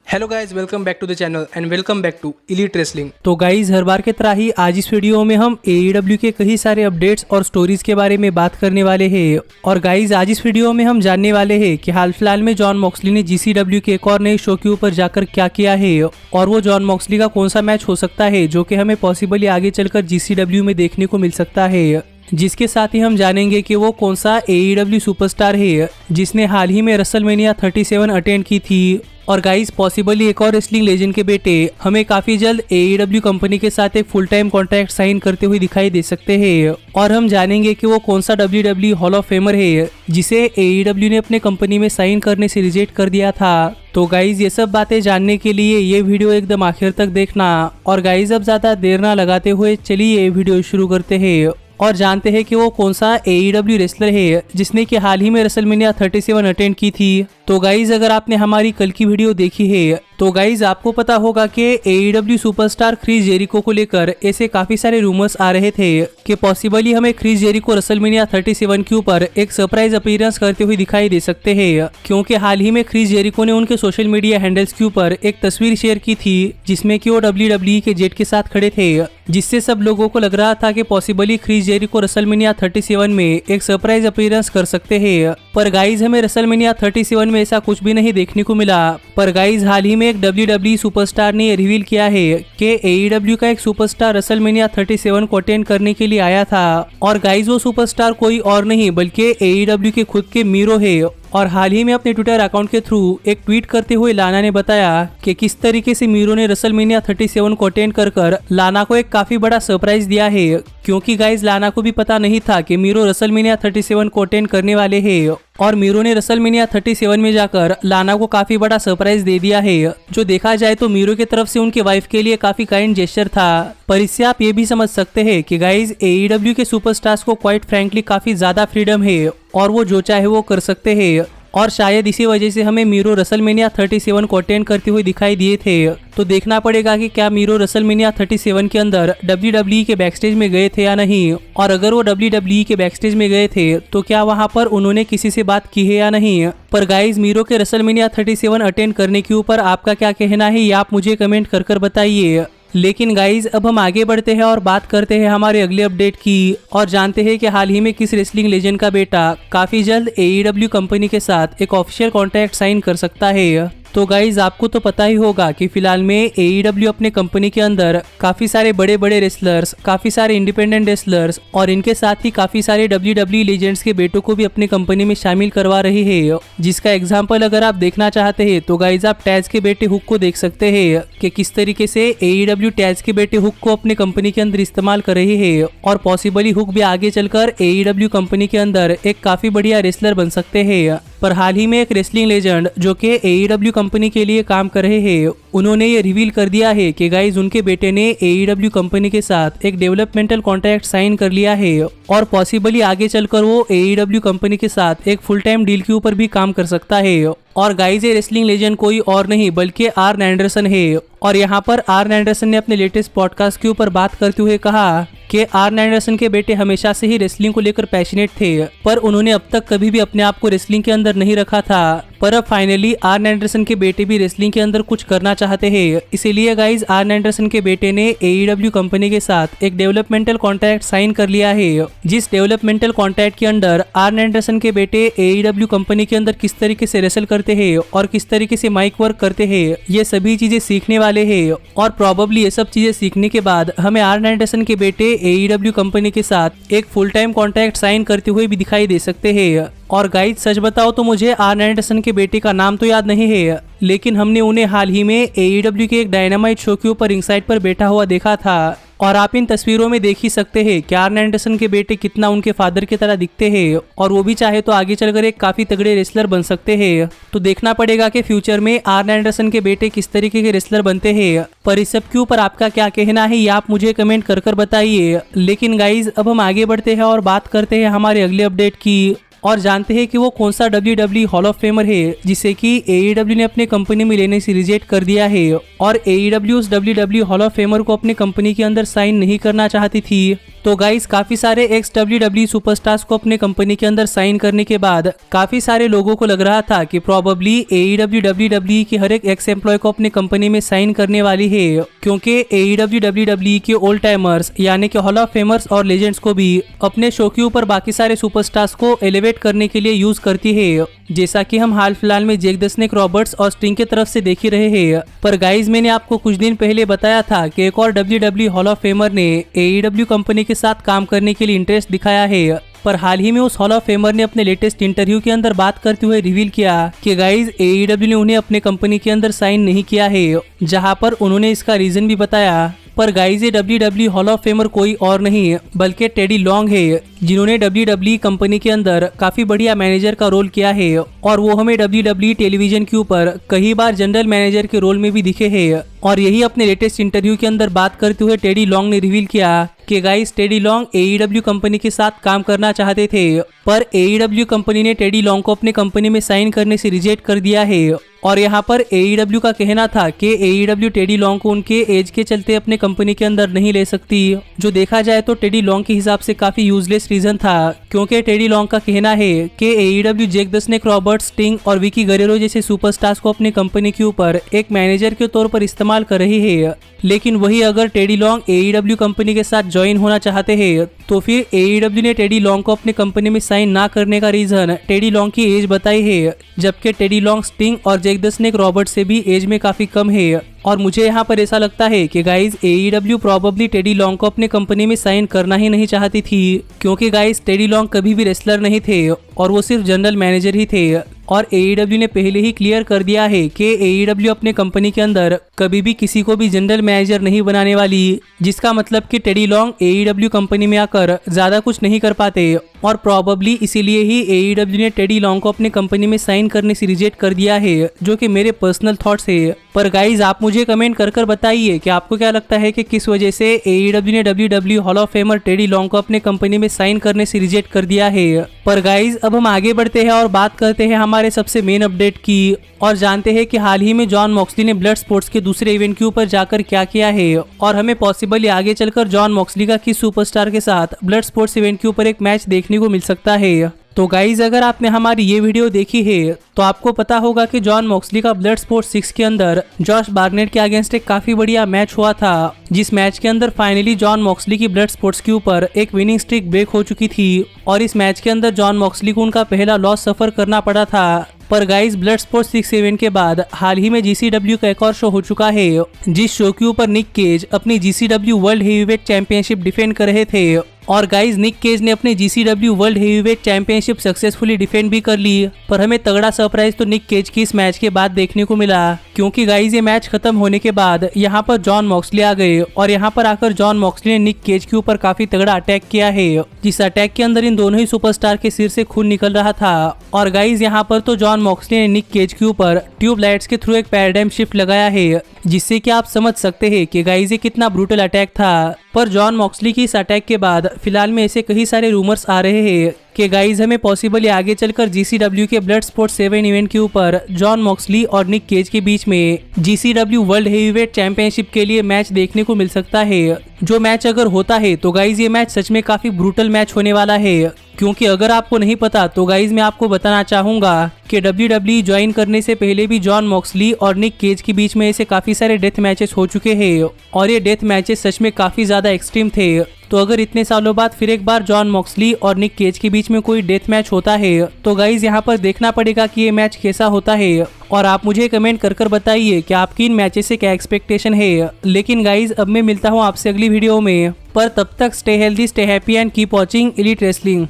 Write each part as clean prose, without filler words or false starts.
Hello guys, welcome back to the channel and welcome back to elite wrestling. तो guys हर बार की तरह ही आज इस वीडियो में हम AEW के कई सारे अपडेट्स और स्टोरीज के बारे में बात करने वाले हैं। और गाइज आज इस वीडियो में हम जानने वाले हैं कि हाल फिलहाल में जॉन मॉक्सली ने GCW के एक और नए शो के ऊपर जाकर क्या किया है और वो जॉन मॉक्सली का कौन सा मैच हो सकता है जो कि हमें पॉसिबली आगे चलकर GCW में देखने को मिल सकता है। जिसके साथ ही हम जानेंगे कि वो कौन सा AEW सुपरस्टार है जिसने हाल ही में रेसलमेनिया 37 अटेंड की थी। और गाइस पॉसिबली एक और रेसलिंग लेजेंड के बेटे हमें काफी जल्द AEW कंपनी के साथ एक फुल टाइम कॉन्ट्रैक्ट साइन करते हुए दिखाई दे सकते हैं। और हम जानेंगे कि वो कौन सा WWE हॉल ऑफ फेमर है जिसे AEW ने अपने कंपनी में साइन करने से रिजेक्ट कर दिया था। तो गाइज ये सब बातें जानने के लिए ये वीडियो एकदम आखिर तक देखना। और गाइज अब ज्यादा देर ना लगाते हुए चलिए ये वीडियो शुरू करते हैं और जानते हैं कि वो कौन सा AEW रेसलर है जिसने कि हाल ही में रेसलमेनिया 37 अटेंड की थी। तो गाइज अगर आपने हमारी कल की वीडियो देखी है तो गाइज आपको पता होगा कि AEW सुपरस्टार क्रिस जेरिको को लेकर ऐसे काफी सारे रूमर्स आ रहे थे कि पॉसिबली हमें क्रिस जेरिको रेसलमेनिया 37 के ऊपर एक सरप्राइज अपीयरेंस करते हुए दिखाई दे सकते हैं, क्योंकि हाल ही में क्रिस जेरिको ने उनके सोशल मीडिया हैंडल्स के ऊपर एक तस्वीर शेयर की थी जिसमें कि वो WWE के जेट के साथ खड़े थे, जिससे सब लोगों को लग रहा था कि पॉसिबली क्रिस जेरिको रेसलमेनिया 37 में एक सरप्राइज अपीयरेंस कर सकते हैं। पर गाइज हमें रेसलमेनिया 37 में ऐसा कुछ भी नहीं देखने को मिला। पर गाइज हाल ही में एक WWE सुपरस्टार ने रिवील किया है कि AEW का एक सुपरस्टार रेसलमेनिया 37 को अटेंड करने के लिए आया था। और गाइज वो सुपरस्टार कोई और नहीं बल्कि AEW के खुद के मीरो है। और हाल ही में अपने ट्विटर अकाउंट के थ्रू एक ट्वीट करते हुए लाना ने बताया कि किस तरीके से मीरो ने रेसलमेनिया 37 को अटेंड कर लाना को एक काफी बड़ा सरप्राइज दिया है, क्योंकि गाइज लाना को भी पता नहीं था कि मीरो रेसलमेनिया 37 को अटेंड करने वाले हैं। और मीरो ने रेसलमेनिया 37 में जाकर लाना को काफी बड़ा सरप्राइज दे दिया है, जो देखा जाए तो मीरो की तरफ से उनके वाइफ के लिए काफी काइंड जेस्चर था। पर इससे आप ये भी समझ सकते हैं कि गाइज AEW के सुपरस्टार्स को क्वाइट फ्रैंकली काफी ज्यादा फ्रीडम है और वो जो चाहे वो कर सकते हैं। और शायद इसी वजह से हमें मीरो रेसलमेनिया 37 को अटेंड करते हुए दिखाई दिए थे। तो देखना पड़ेगा कि क्या मीरो रेसलमेनिया 37 के अंदर WWE के बैकस्टेज में गए थे या नहीं, और अगर वो WWE के बैकस्टेज में गए थे तो क्या वहां पर उन्होंने किसी से बात की है या नहीं। पर गाइज मीरो के रेसलमेनिया 37 अटेंड करने के ऊपर आपका क्या कहना है ये आप मुझे कमेंट कर बताइए। लेकिन गाइज अब हम आगे बढ़ते हैं और बात करते हैं हमारे अगले अपडेट की और जानते हैं कि हाल ही में किस रेसलिंग लेजेंड का बेटा काफी जल्द AEW कंपनी के साथ एक ऑफिशियल कॉन्ट्रैक्ट साइन कर सकता है। तो गाइज आपको तो पता ही होगा कि फिलहाल में AEW अपने कंपनी के अंदर काफी सारे बड़े बड़े रेसलर्स, काफी सारे इंडिपेंडेंट रेसलर्स और इनके साथ ही काफी सारे WWE लेजेंड्स के बेटों को भी अपने कंपनी में शामिल करवा रही है। जिसका एग्जांपल अगर आप देखना चाहते हैं तो गाइज आप टैज के बेटे हुक को देख सकते हैं कि किस तरीके से AEW टैज के बेटे हुक को अपने कंपनी के अंदर इस्तेमाल कर रही है। और पॉसिबली हुक भी आगे चलकर AEW कंपनी के अंदर एक काफी बढ़िया रेसलर बन सकते हैं। पर हाल ही में एक रेसलिंग लेजेंड जो कि AEW कंपनी के लिए काम कर रहे हैं, उन्होंने ये रिवील कर दिया है कि गाइज उनके बेटे ने AEW कंपनी के साथ एक डेवलपमेंटल कॉन्ट्रैक्ट साइन कर लिया है और पॉसिबली आगे चलकर वो AEW कंपनी के साथ एक फुल टाइम डील के ऊपर भी काम कर सकता है। और गाइज ये रेसलिंग लेजेंड कोई और नहीं बल्कि आर्न एंडरसन है। और यहाँ पर आर्न एंडरसन ने अपने लेटेस्ट पॉडकास्ट के ऊपर बात करते हुए कहा कि आर्न एंडरसन के बेटे हमेशा से ही रेसलिंग को लेकर पैशनेट थे, पर उन्होंने अब तक कभी भी अपने आप को रेसलिंग के अंदर नहीं रखा था। पर अब फाइनली आर्न एंडरसन के बेटे भी रेसलिंग के अंदर कुछ करना चाहते हैं। इसीलिए गाइज आर्न एंडरसन के बेटे ने AEW कंपनी के साथ एक डेवलपमेंटल कॉन्ट्रैक्ट साइन कर लिया है, जिस डेवलपमेंटल कॉन्ट्रैक्ट के अंदर आर्न एंडरसन के बेटे AEW कंपनी के अंदर किस तरीके से रेसल करते हैं और किस तरीके से माइक वर्क करते हैं ये सभी चीजें सीखने वाले हैं। और प्रॉबेबली ये सब चीजें सीखने के बाद हमें आर्न एंडरसन के बेटे AEW कंपनी के साथ एक फुल टाइम कॉन्ट्रैक्ट साइन करते हुए भी दिखाई दे सकते हैं। और गाइज सच बताओ तो मुझे आर्न एंडरसन के बेटे का नाम तो याद नहीं है, लेकिन हमने उन्हें हाल ही में AEW के एक डायनामाइट शो के ऊपर रिंगसाइड पर बैठा हुआ देखा था। और आप इन तस्वीरों में देख ही सकते हैं कि आर्न एंडरसन के बेटे कितना उनके फादर की तरह दिखते हैं और वो भी चाहे तो आगे चलकर एक काफी तगड़े रेसलर बन सकते हैं। तो देखना पड़ेगा कि फ्यूचर में आर्न एंडरसन के बेटे किस तरीके के रेसलर बनते हैं। पर इस सब के ऊपर आपका क्या कहना है ये आप मुझे कमेंट कर बताइए। लेकिन गाइज अब हम आगे बढ़ते हैं और बात करते हैं हमारे अगले अपडेट की और जानते हैं कि वो कौन सा WWE हॉल ऑफ फेमर है जिसे कि AEW ने अपने कंपनी में लेने से रिजेक्ट कर दिया है और AEW उस WWE हॉल ऑफ फेमर को अपने कंपनी के अंदर साइन नहीं करना चाहती थी। तो तो गाइस काफी सारे एक्स WWE सुपरस्टार्स को अपने कंपनी के अंदर साइन करने के बाद काफी सारे लोगों को लग रहा था कि प्रोबेबली AEW WWE के हर एक एक्स एम्प्लॉय को अपने कंपनी में साइन करने वाली है, क्योंकि AEW WWE के ओल्ड टाइमर्स यानी कि हॉल ऑफ फेमर्स और लेजेंड्स को भी अपने शो के ऊपर बाकी सारे सुपरस्टार्स को एलिवेट करने के लिए यूज करती है, जैसा कि हम हाल फिलहाल में जैक द स्नेक रॉबर्ट्स और स्टिंग की तरफ से देख ही रहे हैं। पर गाइज मैंने आपको कुछ दिन पहले बताया था कि एक और WWE हॉल ऑफ फेमर ने AEW कंपनी के साथ काम करने के लिए इंटरेस्ट दिखाया है। पर हाल ही में उस हॉल ऑफ फेमर ने अपने लेटेस्ट इंटरव्यू के अंदर बात करते हुए रिवील किया कि गाइज AEW ने उन्हें अपने कंपनी के अंदर साइन नहीं किया है, जहां पर उन्होंने इसका रीजन भी बताया। पर गाइज ये WWE हॉल ऑफ फेमर कोई और नहीं बल्कि टेडी लॉन्ग है, जिन्होंने WWE कंपनी के अंदर काफी बढ़िया मैनेजर का रोल किया है और वो हमें WWE टेलीविजन के ऊपर कई बार जनरल मैनेजर के रोल में भी दिखे हैं। और यही अपने लेटेस्ट इंटरव्यू के अंदर बात करते हुए टेडी लॉन्ग ने रिवील किया कि guys teddy long AEW company के साथ काम करना चाहते थे, पर AEW कंपनी ने टेडी लॉन्ग को अपने कंपनी में साइन करने से रिजेक्ट कर दिया है। और यहाँ पर AEW का कहना था कि AEW टेडी लॉन्ग को उनके एज के चलते अपने कंपनी के अंदर नहीं ले सकती, जो देखा जाए तो टेडी लॉन्ग के हिसाब से काफी यूजलेस रीजन था, क्योंकि टेडी लॉन्ग का कहना है कि AEW Jake the Snake Roberts, Sting और विकी गरेरो जैसे सुपरस्टार्स को अपनी कंपनी के ऊपर एक मैनेजर के तौर पर इस्तेमाल कर रही है, लेकिन वही अगर टेडी लॉन्ग AEW कंपनी के साथ ज्वाइन होना चाहते हैं तो फिर AEW ने टेडी लॉन्ग को अपनी कंपनी में साइन ना करने का रीजन टेडी लॉन्ग की एज बताई है, जबकि टेडी लॉन्ग, स्टिंग और जैक द स्नेक रॉबर्ट से भी एज में काफी कम है। और मुझे यहाँ पर ऐसा लगता है कि guys AEW probably teddy long को अपने कंपनी में साइन करना ही नहीं चाहती थी, क्योंकि गाइज टेडी लॉन्ग कभी भी रेसलर नहीं थे और वो सिर्फ जनरल मैनेजर ही थे। और AEW ने पहले ही क्लियर कर दिया है कि AEW अपने कंपनी के अंदर कभी भी किसी को भी जनरल मैनेजर नहीं बनाने वाली, जिसका मतलब कि टेडी लॉन्ग AEW कंपनी में आकर ज्यादा कुछ नहीं कर पाते। और प्रोबेबली इसीलिए ही AEW ने टेडी लॉन्ग को अपने कंपनी में साइन करने से रिजेक्ट कर दिया है, जो कि मेरे पर्सनल थॉट्स है। पर गाइज आप मुझे कमेंट कर बताइए कि आपको क्या लगता है कि किस वजह से AEW ने WWE hall of famer teddy long को अपने कंपनी में साइन करने से रिजेक्ट कर दिया है। पर गाइज अब हम आगे बढ़ते हैं और बात करते हैं हमारे सबसे मेन अपडेट की और जानते हैं कि हाल ही में जॉन मॉक्सली ने ब्लड स्पोर्ट्स के दूसरे इवेंट के ऊपर जाकर क्या किया है और हमें पॉसिबली आगे चलकर जॉन मॉक्सली का किस सुपरस्टार के साथ ब्लड स्पोर्ट्स इवेंट के ऊपर एक मैच देखने को मिल सकता है। तो गाइज अगर आपने हमारी ये वीडियो देखी है तो आपको पता होगा कि जॉन मॉक्सली का ब्लड स्पोर्ट्स 6 के अंदर जॉश बार्नेट के अगेंस्ट एक काफी बढ़िया मैच हुआ था, जिस मैच के अंदर फाइनली जॉन मॉक्सली की ब्लड स्पोर्ट्स के ऊपर एक विनिंग स्ट्रिक ब्रेक हो चुकी थी और इस मैच के अंदर जॉन मॉक्सली को उनका पहला लॉस सफर करना पड़ा था। पर गाइज ब्लड स्पोर्ट्स 6 इवेंट के बाद हाल ही में GCW का एक और शो हो चुका है, जिस शो के ऊपर निक केज अपनी GCW world heavyweight championship defend कर रहे थे। और गाइज निक केज ने अपनी GCW world heavyweight championship successfully defend भी कर ली। पर हमें तगड़ा सरप्राइज तो निक केज की इस मैच के बाद देखने को मिला, क्योंकि गाइज ये मैच खत्म होने के बाद यहाँ पर जॉन मॉक्सली आ गए और यहाँ पर आकर जॉन मॉक्सली ने निक केज के ऊपर काफी तगड़ा अटैक किया है, जिस अटैक के अंदर इन दोनों ही सुपरस्टार के सिर से खून निकल रहा था। और गाइज यहाँ पर तो जॉन मॉक्सली ने निक केज के ऊपर ट्यूब लाइट्स के थ्रू एक पैराडाइम शिफ्ट लगाया है, जिससे कि आप समझ सकते हैं कि गाइज ये कितना ब्रूटल अटैक था। पर जॉन मॉक्सली की इस अटैक के बाद फिलहाल में ऐसे कई सारे रूमर्स आ रहे हैं कि गाइज हमें पॉसिबली आगे चलकर GCW के ब्लड स्पोर्ट्स 7 इवेंट के ऊपर जॉन मॉक्सली और निक केज के बीच में GCW वर्ल्ड हेवीवेट चैंपियनशिप के लिए मैच देखने को मिल सकता है। जो मैच अगर होता है तो गाइज ये मैच सच में काफी ब्रूटल मैच होने वाला है, क्योंकि अगर आपको नहीं पता तो गाइज मैं आपको बताना चाहूंगा कि WWE ज्वाइन करने से पहले भी जॉन मॉक्सली और निक केज के बीच में ऐसे काफी सारे डेथ मैचेस हो चुके हैं और ये डेथ मैचेस सच में काफी ज्यादा एक्सट्रीम थे। तो अगर इतने सालों बाद फिर एक बार जॉन मॉक्सली और निक केज के बीच में कोई डेथ मैच होता है तो गाइज यहाँ पर देखना पड़ेगा कि ये मैच कैसा होता है। और आप मुझे कमेंट कर बताइए कि आपकी इन मैचेस से क्या एक्सपेक्टेशन है। लेकिन गाइज अब मैं मिलता हूँ आपसे अगली वीडियो में, पर तब तक stay healthy, stay happy and keep watching elite wrestling.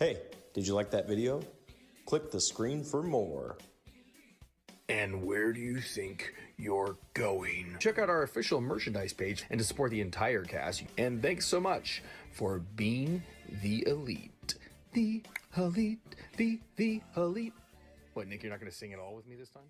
Hey, did you like that video? Click the screen for more. And where do you think you're going? Check out our official merchandise page and to support the entire cast. And thanks so much for being the elite. The elite, the elite. What, Nick, you're not going to sing it all with me this time?